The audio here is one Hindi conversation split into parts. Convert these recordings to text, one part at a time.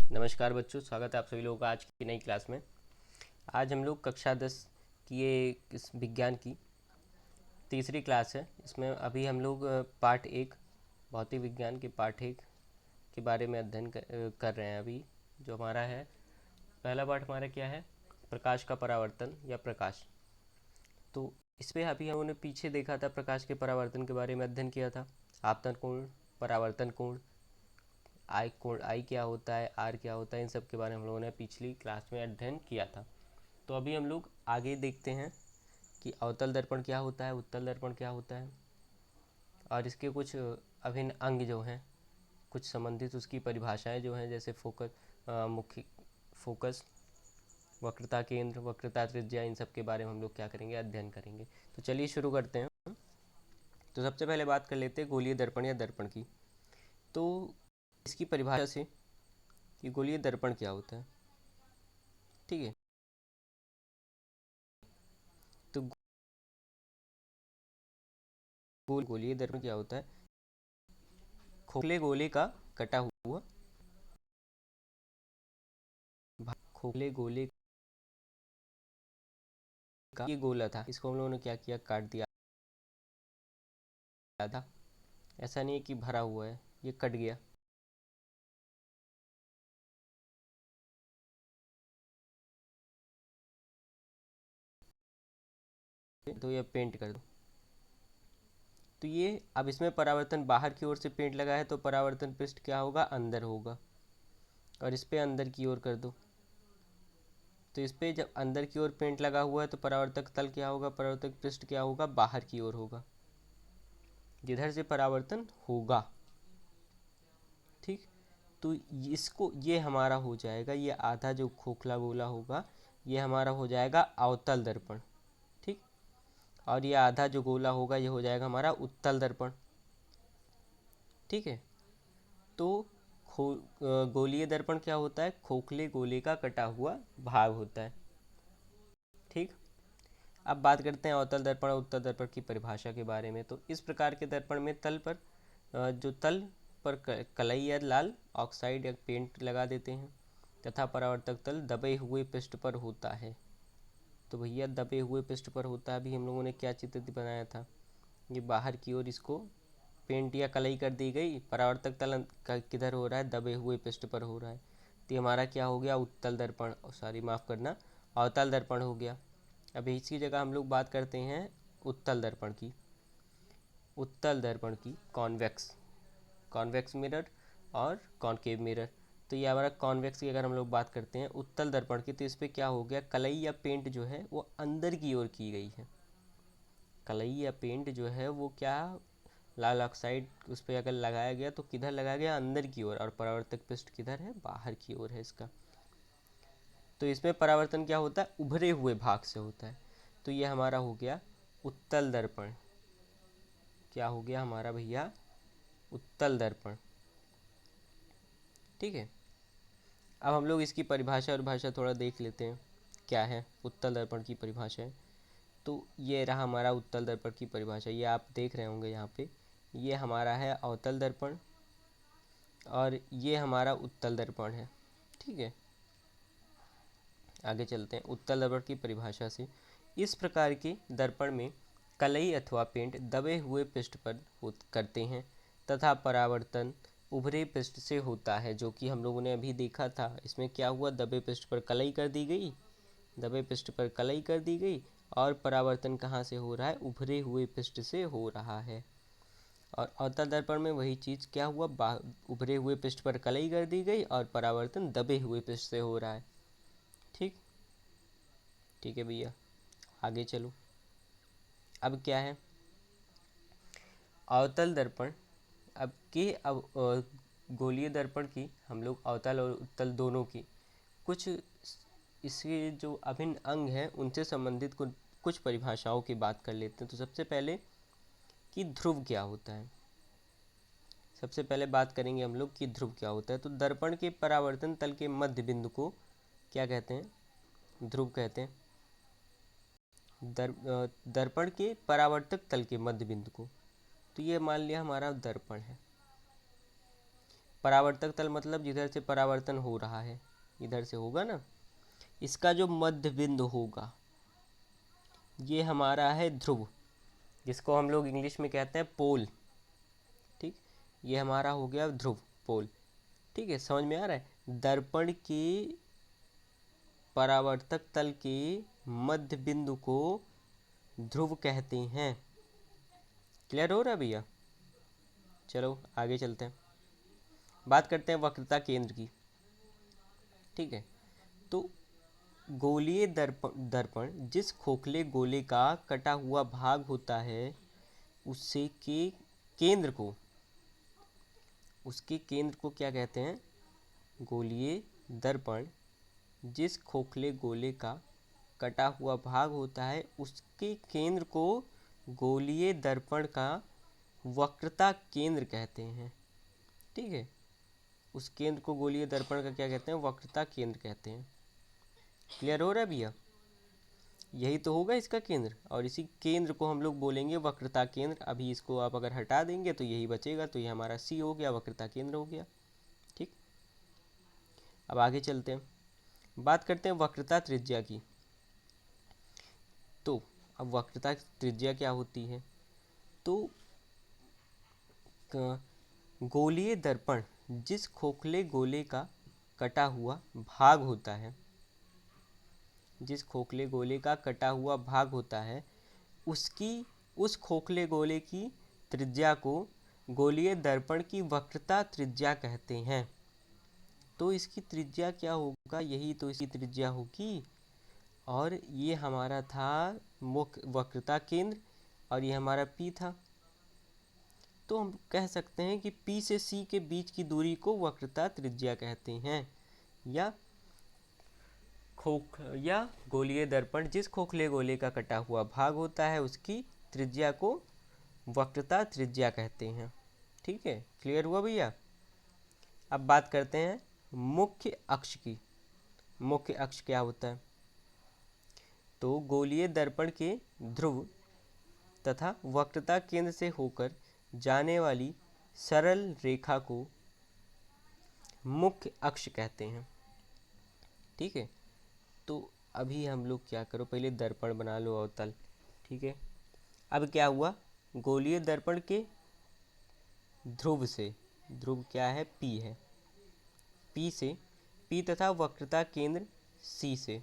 नमस्कार बच्चों, स्वागत है आप सभी लोगों का आज की नई क्लास में। आज हम लोग कक्षा 10 की ये इस विज्ञान की तीसरी क्लास है। इसमें अभी हम लोग पार्ट एक भौतिक विज्ञान के पार्ट एक के बारे में अध्ययन कर रहे हैं। अभी जो हमारा है पहला पार्ट हमारा क्या है, प्रकाश का परावर्तन या प्रकाश। तो इस पर अभी हमने पीछे देखा था, प्रकाश के परावर्तन के बारे में अध्ययन किया था। आपतन कोण, परावर्तन कोण, आई कोण, आई क्या होता है, आर क्या होता है, इन सब के बारे में हम लोगों ने पिछली क्लास में अध्ययन किया था। तो अभी हम लोग आगे देखते हैं कि अवतल दर्पण क्या होता है, उत्तल दर्पण क्या होता है, और इसके कुछ अभिन्न अंग जो हैं, कुछ संबंधित उसकी परिभाषाएं जो हैं, जैसे फोकस, मुख्य फोकस, वक्रता केंद्र, वक्रता त्रिज्या, इन सब के बारे में हम लोग क्या करेंगे, अध्ययन करेंगे। तो चलिए शुरू करते हैं। तो सबसे पहले बात कर लेते हैं गोलीय दर्पण या दर्पण की। तो इसकी परिभाषा से कि गोलीय दर्पण क्या होता है, ठीक है। तो गोलीय दर्पण क्या होता है, खोखले गोले का कटा हुआ खोखले गोले का ये गोला था, इसको हम लोगों ने क्या किया, काट दिया था। ऐसा नहीं है कि भरा हुआ है, ये कट गया। तो ये पेंट कर दो। तो ये अब इसमें परावर्तन बाहर की ओर से पेंट लगा है, तो परावर्तन पृष्ठ क्या होगा, अंदर होगा। और इस पे अंदर की ओर कर दो। तो इस पे जब अंदर की ओर पेंट लगा हुआ है तो परावर्तक तल क्या होगा, परावर्तक पृष्ठ क्या होगा, बाहर की ओर होगा, जिधर से परावर्तन होगा। ठीक। तो इसको, ये हमारा हो जाएगा, ये आधा जो खोखला गोला होगा ये हमारा हो जाएगा अवतल दर्पण। ठीक। और ये आधा जो गोला होगा ये हो जाएगा हमारा उत्तल दर्पण। ठीक है। तो गोलीय दर्पण क्या होता है, खोखले गोले का कटा हुआ भाग होता है। ठीक। अब बात करते हैं अवतल दर्पण और उत्तल दर्पण की परिभाषा के बारे में। तो इस प्रकार के दर्पण में तल पर जो तल पर कलई या लाल ऑक्साइड या पेंट लगा देते हैं, तथा परावर्तक तल दबे हुए पृष्ठ पर होता है। तो भैया दबे हुए पृष्ठ पर होता है। अभी हम लोगों ने क्या चित्र बनाया था, ये बाहर की ओर इसको पेंट या कलई कर दी गई, परावर्तक तल किधर हो रहा है, दबे हुए पृष्ठ पर हो रहा है। तो ये हमारा क्या हो गया, उत्तल दर्पण, सॉरी माफ़ करना, अवतल दर्पण हो गया। अब इसकी जगह हम लोग बात करते हैं उत्तल दर्पण की। उत्तल दर्पण की कॉन्वेक्स, कॉन्वेक्स मिरर और कॉनकेव मिरर। तो ये हमारा कॉन्वेक्स की अगर हम लोग बात करते हैं उत्तल दर्पण की, तो इस पर क्या हो गया, कलई या पेंट जो है वो अंदर की ओर की गई है। कलई या पेंट जो है वो क्या, लाल ऑक्साइड उस पर अगर लगाया गया तो किधर लगाया गया, अंदर की ओर, और परावर्तक पृष्ठ किधर है, बाहर की ओर है इसका। तो इसमें परावर्तन क्या होता है, उभरे हुए भाग से होता है। तो ये हमारा हो गया उत्तल दर्पण। क्या हो गया हमारा भैया, उत्तल दर्पण। ठीक है। अब हम लोग इसकी परिभाषा और भाषा थोड़ा देख लेते हैं, क्या है उत्तल दर्पण की परिभाषा है। तो ये रहा हमारा उत्तल दर्पण की परिभाषा, ये आप देख रहे होंगे यहाँ पे, ये हमारा है अवतल दर्पण और ये हमारा उत्तल दर्पण है। ठीक है। आगे चलते हैं उत्तल दर्पण की परिभाषा से। इस प्रकार के दर्पण में कलई अथवा पेंट दबे हुए पृष्ठ पर करते हैं तथा परावर्तन उभरे पृष्ठ से होता है, जो कि हम लोगों ने अभी देखा था। इसमें क्या हुआ, दबे पृष्ठ पर कलई कर दी गई, दबे पृष्ठ पर कलई कर दी गई, और परावर्तन कहाँ से हो रहा है, उभरे हुए पृष्ठ से हो रहा है। और अवतल दर्पण में वही चीज़ क्या हुआ, उभरे हुए पृष्ठ पर कलई कर दी गई और परावर्तन दबे हुए पृष्ठ से हो रहा है। ठीक। ठीक है भैया, आगे चलो। अब क्या है, अवतल दर्पण। अब गोलीय दर्पण की हम लोग अवतल और उत्तल दोनों की कुछ इसके जो अभिन्न अंग हैं उनसे संबंधित कुछ परिभाषाओं की बात कर लेते हैं। तो सबसे पहले कि ध्रुव क्या होता है, सबसे पहले बात करेंगे हम लोग कि ध्रुव क्या होता है। तो दर्पण के परावर्तन तल के मध्य बिंदु को क्या कहते हैं, ध्रुव कहते हैं। दर्पण के परावर्तक तल के मध्य बिंदु को, तो ये मान लिया हमारा दर्पण है। परावर्तक तल मतलब जिधर से परावर्तन हो रहा है, इधर से होगा ना। इसका जो मध्य बिंदु होगा ये हमारा है ध्रुव, जिसको हम लोग इंग्लिश में कहते हैं पोल। ठीक, ये हमारा हो गया ध्रुव, पोल। ठीक है, समझ में आ रहा है। दर्पण के परावर्तक तल के मध्य बिंदु को ध्रुव कहते हैं। क्लियर हो रहा है भैया? चलो आगे चलते हैं, बात करते हैं वक्रता केंद्र की। ठीक है, तो गोलीय दर्पण दर्पण जिस खोखले गोले का कटा हुआ भाग होता है उससे के केंद्र को, उसके केंद्र को क्या कहते हैं? गोलीय दर्पण जिस खोखले गोले का कटा हुआ भाग होता है उसके केंद्र को गोलीय दर्पण का वक्रता केंद्र कहते हैं। ठीक है, उस केंद्र को गोलीय दर्पण का क्या कहते हैं? वक्रता केंद्र कहते हैं। क्लियर हो रहा है भैया? यही तो होगा इसका केंद्र, और इसी केंद्र को हम लोग बोलेंगे वक्रता केंद्र। अभी इसको आप अगर हटा देंगे तो यही बचेगा, तो ये हमारा सी हो गया, वक्रता केंद्र हो गया। ठीक, अब आगे चलते हैं, बात करते हैं वक्रता त्रिज्या की। तो अब वक्रता त्रिज्या क्या होती है? तो गोलीय दर्पण जिस खोखले गोले का कटा हुआ भाग होता है, जिस खोखले गोले का कटा हुआ भाग होता है उसकी, उस खोखले गोले की त्रिज्या को गोलीय दर्पण की वक्रता त्रिज्या कहते हैं। तो इसकी त्रिज्या क्या होगा? यही तो इसकी त्रिज्या होगी, और ये हमारा था मुख्य वक्रता केंद्र, और ये हमारा P था। तो हम कह सकते हैं कि P से C के बीच की दूरी को वक्रता त्रिज्या कहते हैं, या गोलीय दर्पण जिस खोखले गोले का कटा हुआ भाग होता है उसकी त्रिज्या को वक्रता त्रिज्या कहते हैं। ठीक है, क्लियर हुआ भैया? अब बात करते हैं मुख्य अक्ष की। मुख्य अक्ष क्या होता है? तो गोलीय दर्पण के ध्रुव तथा वक्रता केंद्र से होकर जाने वाली सरल रेखा को मुख्य अक्ष कहते हैं। ठीक है, तो अभी हम लोग क्या करो, पहले दर्पण बना लो अवतल। ठीक है, अब क्या हुआ? गोलीय दर्पण के ध्रुव से, ध्रुव क्या है? P है। P से, P तथा वक्रता केंद्र C से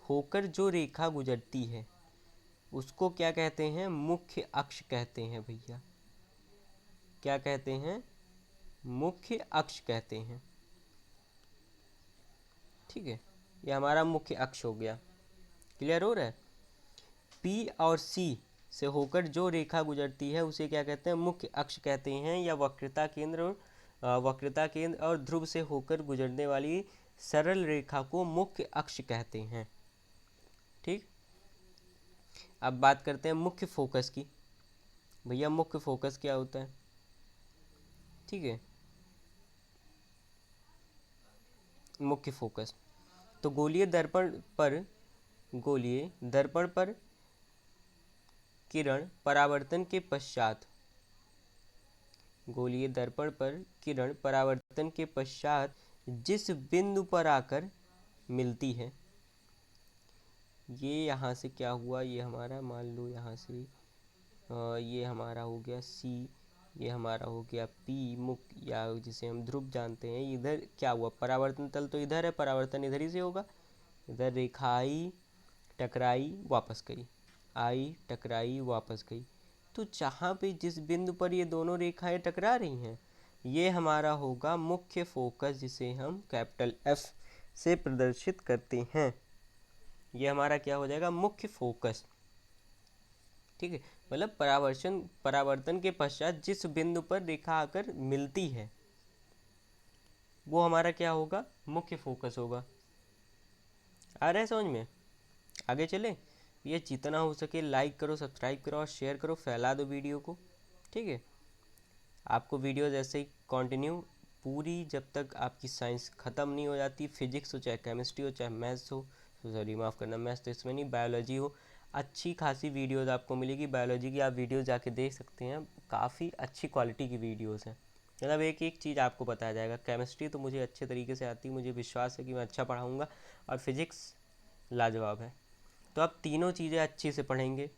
होकर जो रेखा गुजरती है उसको क्या कहते हैं? मुख्य अक्ष कहते हैं भैया। क्या कहते हैं? मुख्य अक्ष कहते हैं। ठीक है, ये हमारा मुख्य अक्ष हो गया। क्लियर हो रहा है? P और C से होकर जो रेखा गुजरती है उसे क्या कहते हैं? मुख्य अक्ष कहते हैं, या वक्रता केंद्र और ध्रुव से होकर गुजरने वाली सरल रेखा को मुख्य अक्ष कहते हैं। ठीक, अब बात करते हैं मुख्य फोकस की। भैया मुख्य फोकस क्या होता है? ठीक है, मुख्य फोकस तो गोलीय दर्पण पर किरण परावर्तन के पश्चात, गोलीय दर्पण पर किरण परावर्तन के पश्चात जिस बिंदु पर आकर मिलती है, ये यहाँ से क्या हुआ? ये हमारा मान लो यहाँ से ये हमारा हो गया C, ये हमारा हो गया P मुख्य, या जिसे हम ध्रुव जानते हैं। इधर क्या हुआ? परावर्तन तल तो इधर है, परावर्तन इधर ही से होगा। इधर रेखा आई, टकराई, वापस गई, आई, टकराई, वापस गई। तो जहाँ पे जिस बिंदु पर ये दोनों रेखाएं टकरा रही हैं ये हमारा होगा मुख्य फोकस, जिसे हम कैपिटल F से प्रदर्शित करते हैं। ये हमारा क्या हो जाएगा? मुख्य फोकस। ठीक है, मतलब परावर्तन के पश्चात जिस बिंदु पर रेखा आकर मिलती है वो हमारा क्या होगा? मुख्य फोकस होगा। आ रहा है समझ में? आगे चले। ये जितना हो सके लाइक करो, सब्सक्राइब करो और शेयर करो, फैला दो वीडियो को। ठीक है, आपको वीडियो जैसे ही कंटिन्यू पूरी, जब तक आपकी साइंस ख़त्म नहीं हो जाती, फिजिक्स हो चाहे केमिस्ट्री हो चाहे मैथ्स हो, सॉरी माफ़ करना, मैथ्स तो इसमें नहीं, बायोलॉजी हो, अच्छी खासी वीडियोस आपको मिलेगी। बायोलॉजी की आप वीडियो जाके देख सकते हैं, काफ़ी अच्छी क्वालिटी की वीडियोस हैं। मतलब एक एक चीज़ आपको बताया जाएगा। केमिस्ट्री तो मुझे अच्छे तरीके से आती है, मुझे विश्वास है कि मैं अच्छा पढ़ाऊँगा, और फिज़िक्स लाजवाब है। तो आप तीनों चीज़ें अच्छे से पढ़ेंगे।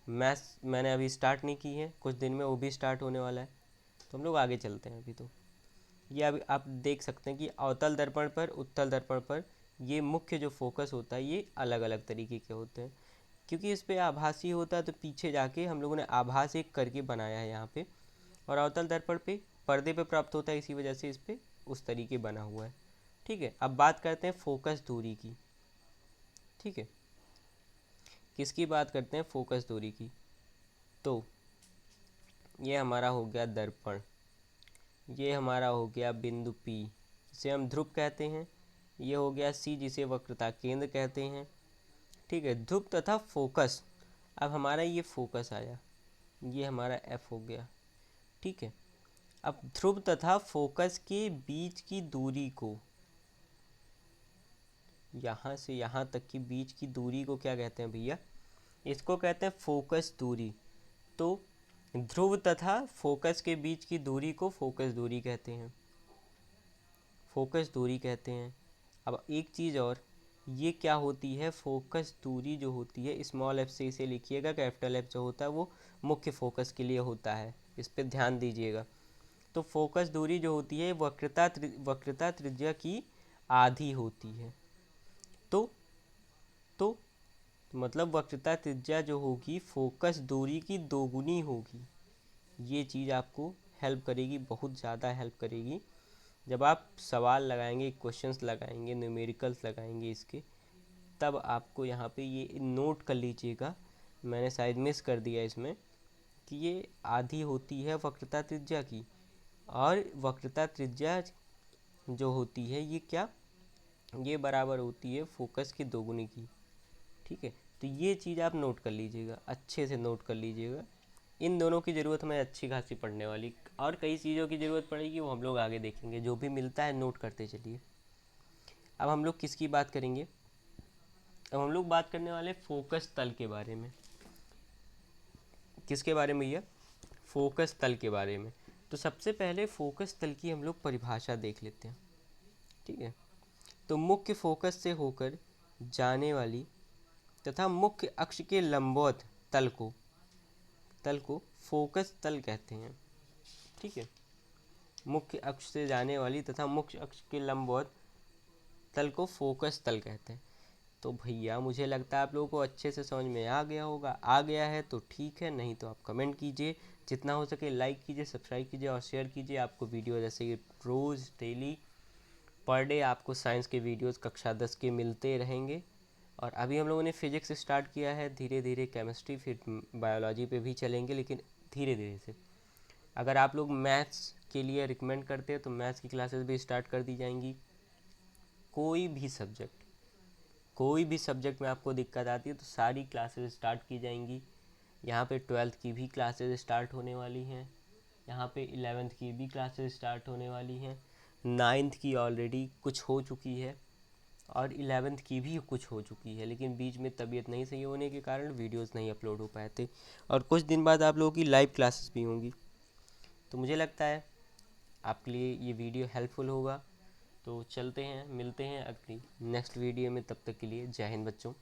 मैथ्स मैंने अभी स्टार्ट नहीं की है, कुछ दिन में वो भी स्टार्ट होने वाला है, तो हम लोग आगे चलते हैं। अभी तो ये अभी आप देख सकते हैं कि अवतल दर्पण पर, उत्तल दर्पण पर ये मुख्य जो फोकस होता है ये अलग अलग तरीके के होते हैं। क्योंकि इस पे आभासी होता है तो पीछे जाके हम लोगों ने आभास एक करके बनाया है यहाँ पे, और अवतल दर्पण पे पर्दे पे प्राप्त होता है, इसी वजह से इस पे उस तरीके बना हुआ है। ठीक है, अब बात करते हैं फोकस दूरी की। ठीक है, किसकी बात करते हैं? फोकस दूरी की। तो ये हमारा हो गया दर्पण, ये हमारा हो गया बिंदु P जिसे हम ध्रुव कहते हैं, ये हो गया C जिसे वक्रता केंद्र कहते हैं। ठीक है, ध्रुव तथा फोकस, अब हमारा ये फोकस आया, ये हमारा F हो गया। ठीक है, अब ध्रुव तथा फोकस के बीच की दूरी को, यहाँ से यहाँ तक की बीच की दूरी को क्या कहते हैं भैया? इसको कहते हैं फोकस दूरी। तो ध्रुव तथा फोकस के बीच की दूरी को फोकस दूरी कहते हैं, फोकस दूरी कहते हैं। अब एक चीज़ और, ये क्या होती है? फोकस दूरी जो होती है, स्मॉल एफ से इसे लिखिएगा, कैपिटल एफ जो होता है वो मुख्य फोकस के लिए होता है, इस पर ध्यान दीजिएगा। तो फोकस दूरी जो होती है वक्रता त्रिज्या की आधी होती है। तो तो मतलब वक्रता त्रिज्या जो होगी फोकस दूरी की दोगुनी होगी। ये चीज़ आपको हेल्प करेगी, बहुत ज़्यादा हेल्प करेगी जब आप सवाल लगाएंगे, क्वेश्चंस लगाएंगे, न्यूमेरिकल्स लगाएंगे इसके, तब आपको यहाँ पे ये नोट कर लीजिएगा। मैंने शायद मिस कर दिया इसमें कि ये आधी होती है वक्रता त्रिज्या की, और वक्रता त्रिज्या जो होती है ये क्या, ये बराबर होती है फोकस की दोगुनी की। ठीक है, तो ये चीज़ आप नोट कर लीजिएगा, अच्छे से नोट कर लीजिएगा। इन दोनों की ज़रूरत हमें अच्छी खासी पढ़ने वाली, और कई चीज़ों की ज़रूरत पड़ेगी, वो हम लोग आगे देखेंगे। जो भी मिलता है नोट करते चलिए। अब हम लोग किसकी बात करेंगे? अब हम लोग बात करने वाले फोकस तल के बारे में। किसके बारे में भैया? फोकस तल के बारे में। तो सबसे पहले फोकस तल की हम लोग परिभाषा देख लेते हैं। ठीक है, तो मुख्य फोकस से होकर जाने वाली तथा मुख्य अक्ष के लंबवत तल को फोकस तल कहते हैं। ठीक है, मुख्य अक्ष से जाने वाली तथा मुख्य अक्ष के लंबवत तल को फोकस तल कहते हैं। तो भैया मुझे लगता है आप लोगों को अच्छे से समझ में आ गया होगा। आ गया है तो ठीक है, नहीं तो आप कमेंट कीजिए, जितना हो सके लाइक कीजिए, सब्सक्राइब कीजिए और शेयर कीजिए। आपको वीडियो जैसे ये रोज़ डेली पर डे आपको साइंस के वीडियोस कक्षा 10 के मिलते रहेंगे। और अभी हम लोगों ने फिजिक्स स्टार्ट किया है, धीरे धीरे केमिस्ट्री, फिर बायोलॉजी पे भी चलेंगे, लेकिन धीरे धीरे से। अगर आप लोग मैथ्स के लिए रिकमेंड करते हैं तो मैथ्स की क्लासेस भी स्टार्ट कर दी जाएंगी। कोई भी सब्जेक्ट में आपको दिक्कत आती है तो सारी क्लासेस स्टार्ट की जाएंगी। यहाँ पे 12th की भी क्लासेस स्टार्ट होने वाली हैं, यहाँ पे 11th की भी क्लासेस स्टार्ट होने वाली हैं, 9th की ऑलरेडी कुछ हो चुकी है, और 11th की भी कुछ हो चुकी है, लेकिन बीच में तबीयत नहीं सही होने के कारण वीडियोस नहीं अपलोड हो पाए थे। और कुछ दिन बाद आप लोगों की लाइव क्लासेस भी होंगी। तो मुझे लगता है आपके लिए ये वीडियो हेल्पफुल होगा। तो चलते हैं, मिलते हैं अगली नेक्स्ट वीडियो में, तब तक के लिए जय हिंद बच्चों।